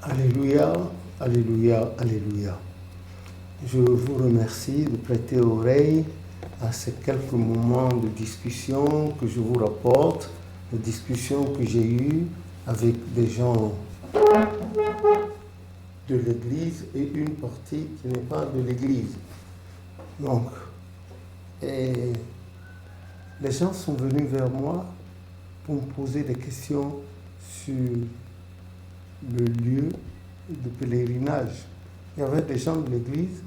Alléluia, alléluia, alléluia. Je vous remercie de prêter oreille à ces quelques moments de discussion que je vous rapporte, de discussions que j'ai eues avec des gens de l'Église et une partie qui n'est pas de l'Église. Donc, les gens sont venus vers moi pour me poser des questions sur le lieu de pèlerinage. Il y avait des gens de l'Église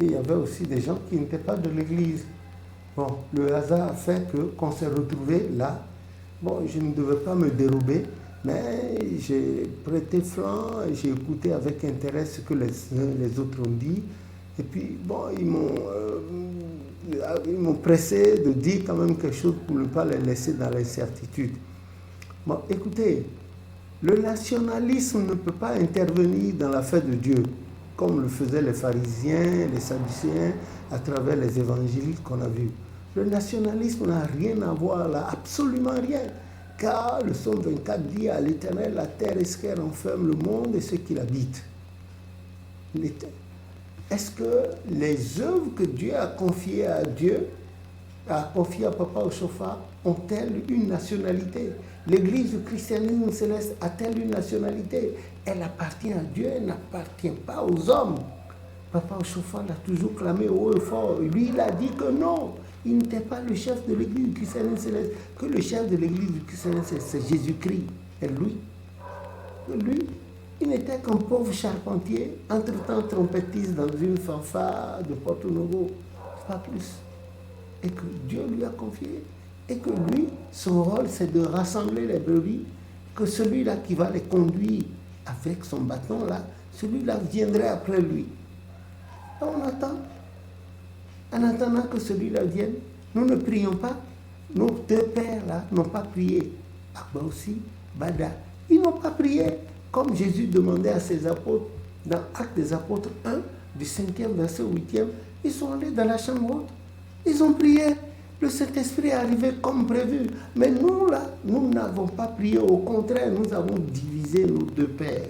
et il y avait aussi des gens qui n'étaient pas de l'Église. Bon, le hasard a fait qu'on s'est retrouvés là. Bon, je ne devais pas me dérober, mais j'ai prêté flanc et j'ai écouté avec intérêt ce que les autres ont dit. Et puis, bon, ils m'ont pressé de dire quand même quelque chose pour ne pas les laisser dans l'incertitude. Bon, écoutez, le nationalisme ne peut pas intervenir dans l'affaire de Dieu, comme le faisaient les pharisiens, les sadducéens, à travers les évangiles qu'on a vus. Le nationalisme n'a rien à voir là, absolument rien. Car le psaume 24 dit à l'Éternel, la terre est ce qu'elle renferme, le monde et ceux qui l'habitent. Est-ce que les œuvres que Dieu a confiées à Papa Ochofa, ont-elles une nationalité? L'Église du christianisme céleste a-t-elle une nationalité? Elle appartient à Dieu, elle n'appartient pas aux hommes. Papa Ochofa l'a toujours clamé haut et fort. Lui, il a dit que non, il n'était pas le chef de l'Église du christianisme céleste, que le chef de l'Église du christianisme céleste, c'est Jésus-Christ. Et lui, il n'était qu'un pauvre charpentier, entre-temps trompettiste dans une fanfare de Porto Novo, pas plus. Et que Dieu lui a confié. Et que lui, son rôle, c'est de rassembler les brebis, que celui-là qui va les conduire avec son bâton-là, celui-là viendrait après lui. Et on attend. En attendant que celui-là vienne, nous ne prions pas. Nos deux pères-là n'ont pas prié. Abba aussi, Bada. Ils n'ont pas prié. Comme Jésus demandait à ses apôtres, dans Actes des Apôtres 1, du 5e verset au 8e, ils sont allés dans la chambre haute. Ils ont prié. Le Saint-Esprit est arrivé comme prévu. Mais nous, là, nous n'avons pas prié. Au contraire, nous avons divisé nos deux pères.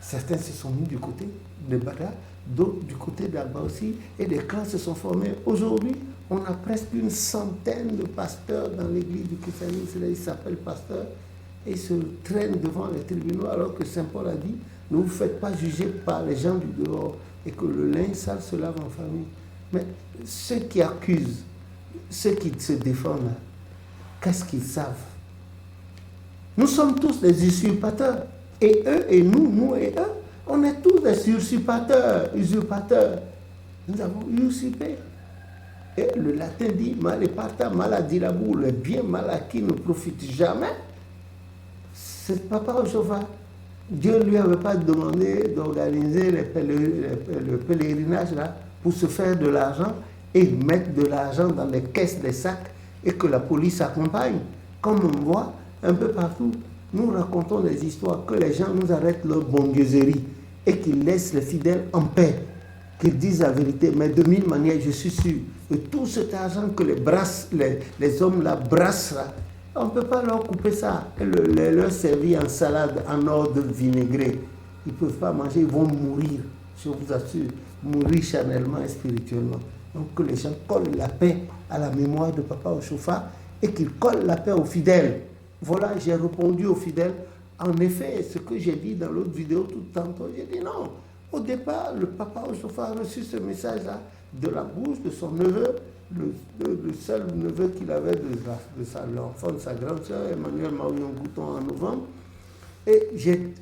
Certains se sont mis du côté de Bada, d'autres du côté d'Abba aussi, et des clans se sont formés. Aujourd'hui, on a presque une centaine de pasteurs dans l'église du christianisme. Ils s'appellent pasteurs et ils se traînent devant les tribunaux, alors que Saint Paul a dit, ne vous faites pas juger par les gens du dehors, et que le linge sale se lave en famille. Mais ceux qui accusent, ceux qui se défendent, qu'est-ce qu'ils savent? Nous sommes tous des usurpateurs. Et eux et nous et eux, on est tous des usurpateurs. Nous avons usurpé. Et le latin dit, male parta, maladirabu, le bien mal acquis ne profite jamais. C'est Papa Ochofa. Dieu ne lui avait pas demandé d'organiser le pèlerinage là pour se faire de l'argent et mettre de l'argent dans les caisses des sacs et que la police accompagne. Comme on voit un peu partout, nous racontons des histoires, que les gens nous arrêtent leur bongueuserie et qu'ils laissent les fidèles en paix, qu'ils disent la vérité. Mais de mille manières, je suis sûr que tout cet argent que les hommes là brassent là, on ne peut pas leur couper ça et leur servir en salade, en ordre vinaigré. Ils ne peuvent pas manger, ils vont mourir, je vous assure, mourir charnellement et spirituellement. Donc que les gens collent la paix à la mémoire de Papa Ochofa et qu'ils collent la paix aux fidèles. Voilà, j'ai répondu aux fidèles. En effet, ce que j'ai dit dans l'autre vidéo tout tantôt, j'ai dit non. Au départ, le Papa Ochofa a reçu ce message-là de la bouche de son neveu, le seul neveu qu'il avait de l'enfant de sa grande sœur, Emmanuel Marion Gouton, en novembre. Et j'ai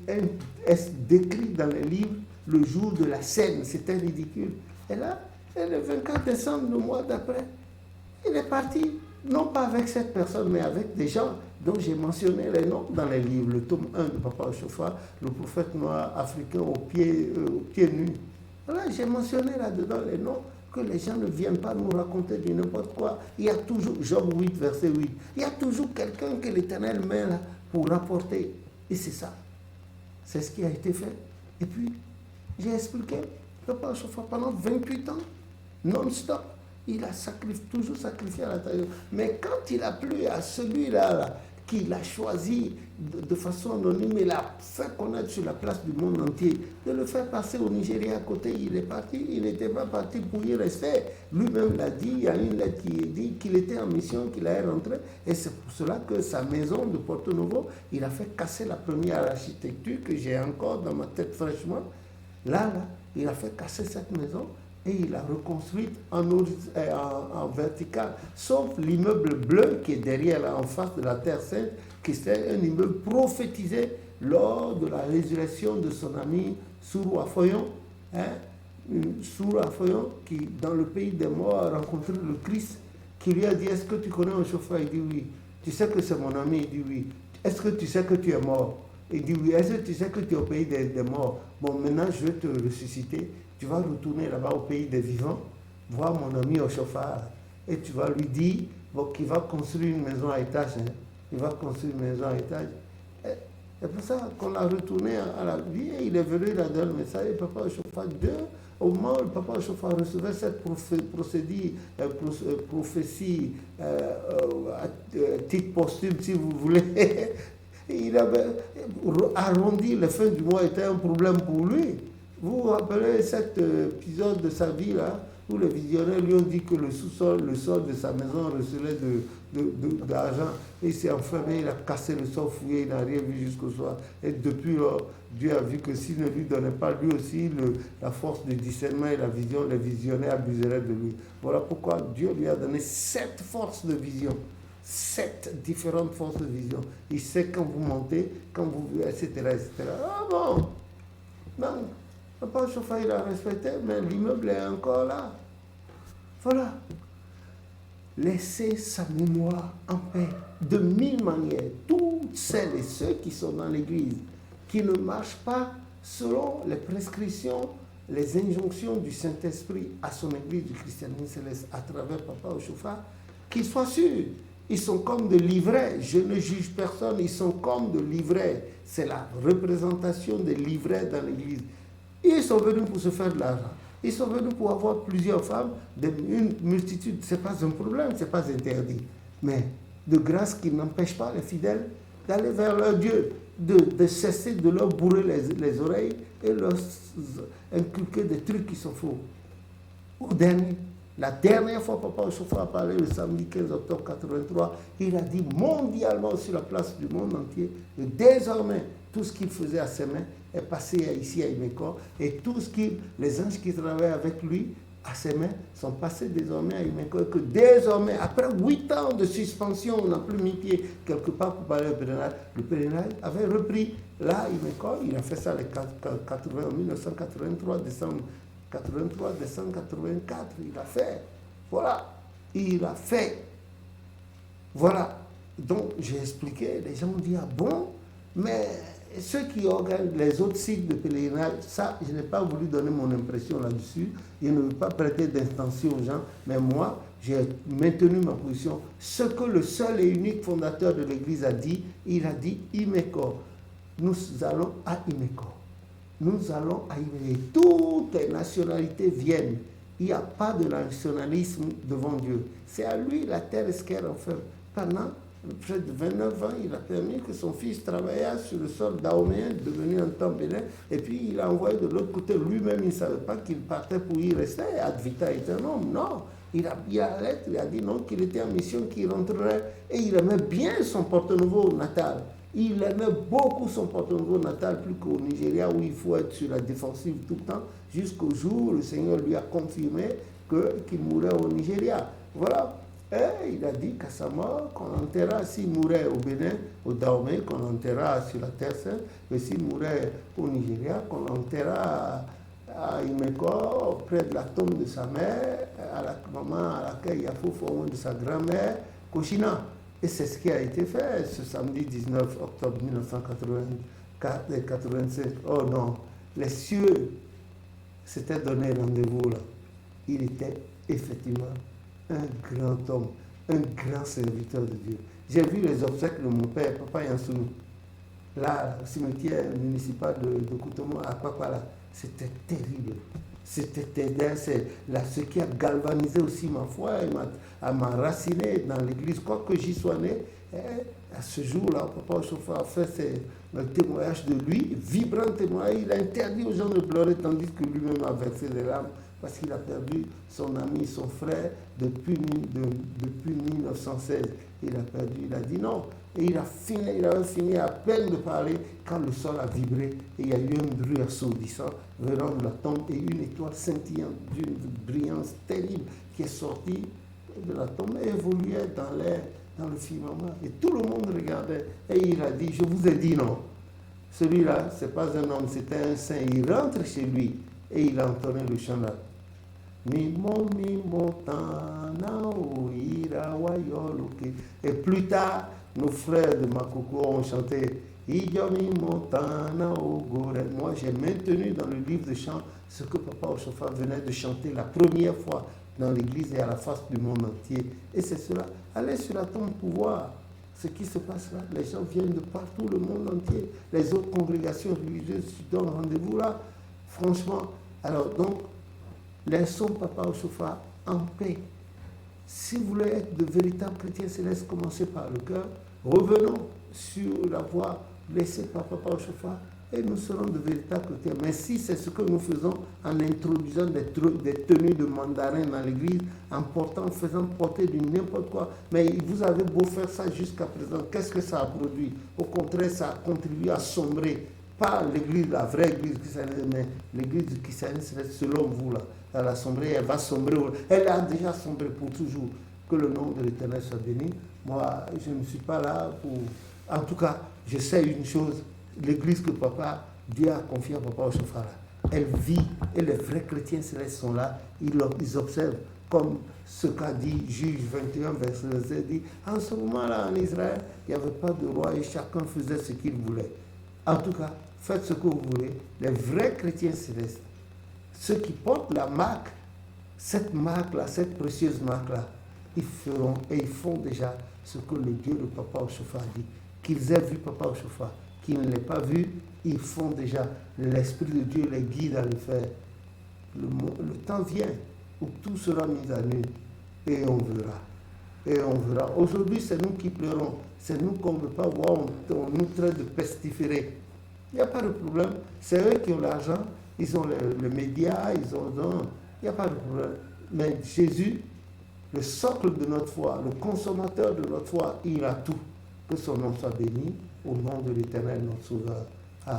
décrit dans les livres le jour de la scène, c'était ridicule. Et là, le 24 décembre, le mois d'après, il est parti, non pas avec cette personne, mais avec des gens dont j'ai mentionné les noms dans les livres. Le tome 1 de Papa Ochofa, le prophète noir africain aux pieds nus. Voilà, j'ai mentionné là-dedans les noms, que les gens ne viennent pas nous raconter du n'importe quoi. Il y a toujours, Job 8, verset 8, il y a toujours quelqu'un que l'Éternel met là pour rapporter. Et c'est ça. C'est ce qui a été fait. Et puis, j'ai expliqué, Papa Ochofa, pendant 28 ans, non-stop, il a toujours sacrifié à l'intérieur. Mais quand il a plu à celui-là, qu'il a choisi de façon anonyme et l'a fait connaître sur la place du monde entier, de le faire passer au Nigeria à côté. Il est parti, il n'était pas parti pour y rester. Lui-même l'a dit, il y a une lettre qui dit qu'il était en mission, qu'il allait rentrer. Et c'est pour cela que sa maison de Porto Novo, il a fait casser la première architecture que j'ai encore dans ma tête fraîchement. Là, il a fait casser cette maison. Et il a reconstruit en vertical, sauf l'immeuble bleu qui est derrière, là, en face de la Terre Sainte, qui était un immeuble prophétisé lors de la résurrection de son ami Sourou Afoyon, Sourou Afoyon, qui, dans le pays des morts, a rencontré le Christ, qui lui a dit: est-ce que tu connais un chauffeur? Il dit oui. Tu sais que c'est mon ami? Il dit oui. Est-ce que tu sais que tu es mort? Il dit oui. Est-ce que tu sais que tu es au pays des morts? Bon, maintenant je vais te ressusciter. Tu vas retourner là-bas au pays des vivants, voir mon ami au chauffard, et tu vas lui dire qu'il va construire une maison à étage. Il va construire une maison à étage. C'est pour ça qu'on l'a retourné à la vie, et il est venu là dans le message, et papa au chauffard 2, au moment où le papa au chauffard recevait cette prophétie à titre posthume, si vous voulez, il avait arrondi la fin du mois, était un problème pour lui. Vous vous rappelez cet épisode de sa vie là, où les visionnaires lui ont dit que le sous-sol, le sol de sa maison recelait d'argent. Il s'est enfermé, il a cassé le sol fouillé, il n'a rien vu jusqu'au soir. Et depuis lors, Dieu a vu que s'il ne lui donnait pas lui aussi la force de discernement et la vision, les visionnaires abuseraient de lui. Voilà pourquoi Dieu lui a donné 7 forces de vision. 7 différentes forces de vision. Il sait quand vous montez, quand vous, etc. Ah bon? Non. Papa chauffeur, il a respecté, mais l'immeuble est encore là. Voilà. Laissez sa mémoire en paix. De 1000 manières, toutes celles et ceux qui sont dans l'église, qui ne marchent pas selon les prescriptions, les injonctions du Saint-Esprit à son église du christianisme céleste à travers Papa chauffeur, qu'ils soient sûrs. Ils sont comme de livrets. Je ne juge personne, ils sont comme de livrets. C'est la représentation des livrets dans l'église. Ils sont venus pour se faire de l'argent. Ils sont venus pour avoir plusieurs femmes, une multitude. Ce n'est pas un problème, ce n'est pas interdit. Mais de grâce qui n'empêche pas les fidèles d'aller vers leur Dieu, de cesser de leur bourrer les oreilles et leur inculquer des trucs qui sont faux. Au dernier, la dernière fois, Papa chauffeur a parlé le samedi 15 octobre 83, il a dit mondialement sur la place du monde entier, que désormais, tout ce qu'il faisait à ses mains est passé ici à Imeko, et tout ce les anges qui travaillaient avec lui à ses mains sont passés désormais à Imeko, et que désormais, après 8 ans de suspension, on n'a plus mis pied quelque part pour parler au pèlerinage. Le pèlerinage avait repris là à Imeko, il a fait ça en 1983, décembre 84, il a fait. Voilà, il a fait. Voilà. Donc, j'ai expliqué, les gens ont dit, ah bon, mais ceux qui organisent les autres sites de pèlerinage, ça, je n'ai pas voulu donner mon impression là-dessus. Je ne veux pas prêter d'intention aux gens, mais moi, j'ai maintenu ma position. Ce que le seul et unique fondateur de l'Église a dit, il a dit Imeko. Nous allons à Imeko. Nous allons à Imeko. Toutes les nationalités viennent. Il n'y a pas de nationalisme devant Dieu. C'est à lui la terre est ce qu'elle en fait. Pendant près de 29 ans, il a permis que son fils travaillât sur le sol dahoméen, devenu un temps bénin, et puis il a envoyé de l'autre côté. Lui-même, il ne savait pas qu'il partait pour y rester, ad vitam aeternam. Non, il a la lettre, il a dit non, qu'il était en mission, qu'il rentrerait, et il aimait bien son Porto-Novo natal. Il aimait beaucoup son Porto-Novo natal, plus qu'au Nigeria, où il faut être sur la défensive tout le temps, jusqu'au jour où le Seigneur lui a confirmé qu'il mourrait au Nigeria. Voilà. Et il a dit qu'à sa mort, qu'on enterra, s'il mourait au Bénin, au Dahomey, qu'on enterra sur la Terre Sainte, mais s'il mourait au Nigeria, qu'on enterra à Imeko, près de la tombe de sa mère, à la maman à laquelle il y a faux de sa grand-mère, Koshina. Et c'est ce qui a été fait ce samedi 19 octobre 1985. Oh non, les cieux s'étaient donné rendez-vous là. Il était effectivement un grand homme, un grand serviteur de Dieu. J'ai vu les obsèques de mon père, Papa Yansou, là, au cimetière municipal de Koutomo, à Papala. C'était terrible. C'était ce qui a galvanisé aussi ma foi et m'a raciné dans l'église. Quoique j'y sois né, À ce jour-là, Papa Ochofa a fait le témoignage de lui, vibrant témoignage. Il a interdit aux gens de pleurer tandis que lui-même a versé des larmes parce qu'il a perdu son ami, son frère depuis 1916. Il a perdu, il a dit non. Et il avait fini à peine de parler quand le sol a vibré et il y a eu un bruit assourdissant venant de la tombe et une étoile scintillante d'une brillance terrible qui est sortie de la tombe et évoluait dans l'air, dans le firmament. Et tout le monde regardait et il a dit, je vous ai dit non. Celui-là, ce n'est pas un homme, c'était un saint. Il rentre chez lui et il a entonné le chant là. Et plus tard, nos frères de Makoko ont chanté. Moi, j'ai maintenu dans le livre de chants ce que Papa Ochofa venait de chanter la première fois dans l'église et à la face du monde entier. Et c'est cela. Allez sur la tombe pour voir ce qui se passe là. Les gens viennent de partout, le monde entier. Les autres congrégations religieuses donnent rendez-vous là. Franchement, alors donc, laissons Papa Ochofa en paix. Si vous voulez être de véritables chrétiens célestes, commencez par le cœur. Revenons sur la voie laissée par Papa Ochofa et nous serons de véritables chrétiens. Mais si c'est ce que nous faisons en introduisant des tenues de mandarin dans l'église, en faisant porter du n'importe quoi, mais vous avez beau faire ça jusqu'à présent, qu'est-ce que ça a produit? Au contraire, ça a contribué à sombrer. Pas l'église, la vraie église christianisme, mais l'église du christianisme, selon vous, là, elle a sombré, elle va sombrer, elle a déjà sombré pour toujours. Que le nom de l'Éternel soit béni. Moi, je ne suis pas là pour... En tout cas, je sais une chose, l'église que Dieu a confiée à Papa Ochofa, elle vit, et les vrais chrétiens célestes sont là, ils observent, comme ce qu'a dit Juge 21, verset 16, dit, en ce moment-là, en Israël, il n'y avait pas de roi et chacun faisait ce qu'il voulait. En tout cas, faites ce que vous voulez. Les vrais chrétiens célestes, ceux qui portent la marque, cette marque-là, cette précieuse marque-là, ils feront et ils font déjà ce que le Dieu de Papa Ochofa a dit. Qu'ils aient vu Papa Ochofa, qu'ils ne l'aient pas vu, ils font déjà. L'Esprit de Dieu les guide à le faire. Le temps vient où tout sera mis à nu et on verra. Et on verra. Aujourd'hui, c'est nous qui pleurons. C'est nous qu'on ne veut pas voir. On nous traite de pestiférés. Il n'y a pas de problème. C'est eux qui ont l'argent. Ils ont les médias. Ils ont... Il n'y a pas de problème. Mais Jésus, le socle de notre foi, le consommateur de notre foi, il a tout. Que son nom soit béni au nom de l'Éternel, notre Sauveur.